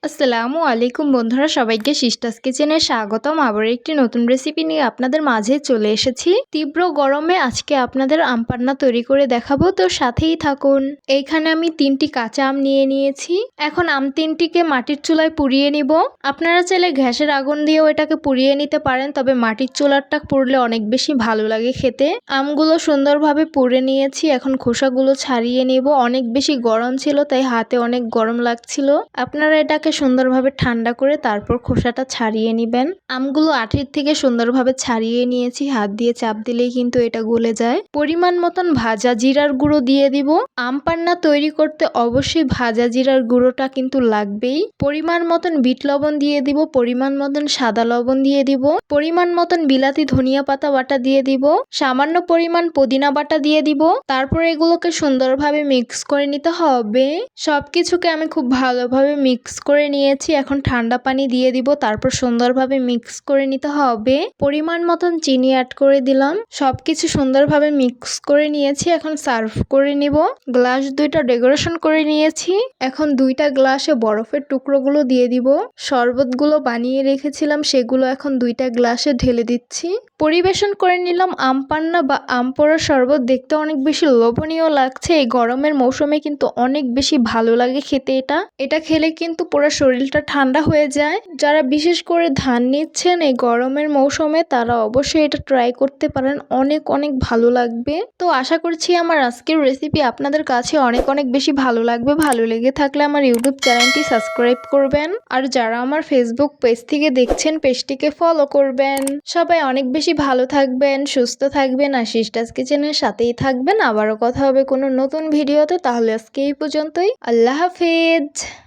আসসালামু আলাইকুম বন্ধুরা, সবাইকে সিস্টার্স কিচেনে স্বাগতম। আবার একটি নতুন রেসিপি নিয়ে আপনাদের মাঝে চলে এসেছি। তীব্র গরমে আজকে আপনাদের আম পান্না তৈরি করে দেখাবো, তো সাথেই থাকুন। এইখানে আমি 3টি কাঁচা আম নিয়ে নিয়েছি। এখন আম 3টিকে মাটির চুলায় পুড়িয়ে নিব। আপনারা চাইলে গ্যাসের আগুন দিয়েও এটাকে পুড়িয়ে নিতে পারেন, তবে মাটির চুলারটা পুড়লে অনেক বেশি ভালো লাগে খেতে। আমগুলো সুন্দরভাবে পুড়ে নিয়েছি, এখন খোসাগুলো ছাড়িয়ে নিব। অনেক বেশি গরম ছিল তাই হাতে অনেক গরম লাগছিল। আপনারা এটাকে সুন্দরভাবে ঠান্ডা করে তারপর খোসাটা ছাড়িয়ে নেবেন। আমগুলো আঠির থেকে সুন্দরভাবে ছাড়িয়ে নিয়েছি, হাত দিয়ে চাপ দিলেই কিন্তু এটা গলে যায়। পরিমাণ মতন ভাজা জিরার গুঁড়ো দিয়ে দিব। আম পান্না তৈরি করতে অবশ্যই ভাজা জিরার গুঁড়োটা কিন্তু লাগবেই। পরিমাণ মতন বিট লবণ দিয়ে দিব, পরিমাণ মতন সাদা লবণ দিয়ে দিব, পরিমাণ মতন বিলাতি ধনিয়া পাতা বাটা দিয়ে দিব, সামান্য পরিমাণ পুদিনা বাটা দিয়ে দিব। তারপর এগুলোকে সুন্দরভাবে মিক্স করে নিতে হবে। সবকিছুকে আমি খুব ভালোভাবে মিক্স করে নিয়েছি। এখন ঠান্ডা পানি দিয়ে দিব, তারপর সুন্দরভাবে মিক্স করে নিতে হবে। পরিমাণ মতন চিনি অ্যাড করে দিলাম। সবকিছু সুন্দরভাবে মিক্স করে নিয়েছি, এখন সার্ভ করে নিব। গ্লাস 2টা ডেকোরেশন করে নিয়েছি। এখন 2টা গ্লাসে বরফের টুকরোগুলো দিয়ে দিব। শরবতগুলো বানিয়ে রেখেছিলাম সেগুলো এখন 2টা গ্লাসে ঢেলে দিচ্ছি। পরিবেশন করে নিলাম আম পান্না বা আম পোড়া শরবত। দেখতে অনেক বেশি লোভনীয় লাগছে। এই গরমের মৌসুমে কিন্তু অনেক বেশি ভালো লাগে খেতে। এটা খেলে কিন্তু পুরো শরীরটা ঠান্ডা হয়ে যায়। যারা বিশেষ করে ধান নিচ্ছেন এই গরমের মৌসুমে, তারা অবশ্যই এটা ট্রাই করতে পারেন। অনেক অনেক ভালো লাগবে। তো আশা করছি আমার আজকের রেসিপি আপনাদের কাছে অনেক অনেক বেশি ভালো লাগবে। ভালো লেগে থাকলে আমার ইউটিউব চ্যানেলটি সাবস্ক্রাইব করবেন, আর যারা আমার ফেসবুক পেজ থেকে দেখছেন পেজটিকে ফলো করবেন। সবাই অনেক বেশি ভালো থাকবেন, সুস্থ থাকবেন, আর সিস্টার্স কিচেনের সাথেই থাকবেন। আবারও কথা হবে কোনো নতুন ভিডিওতে। তাহলে আজকে এই পর্যন্তই। আল্লাহ হাফেজ।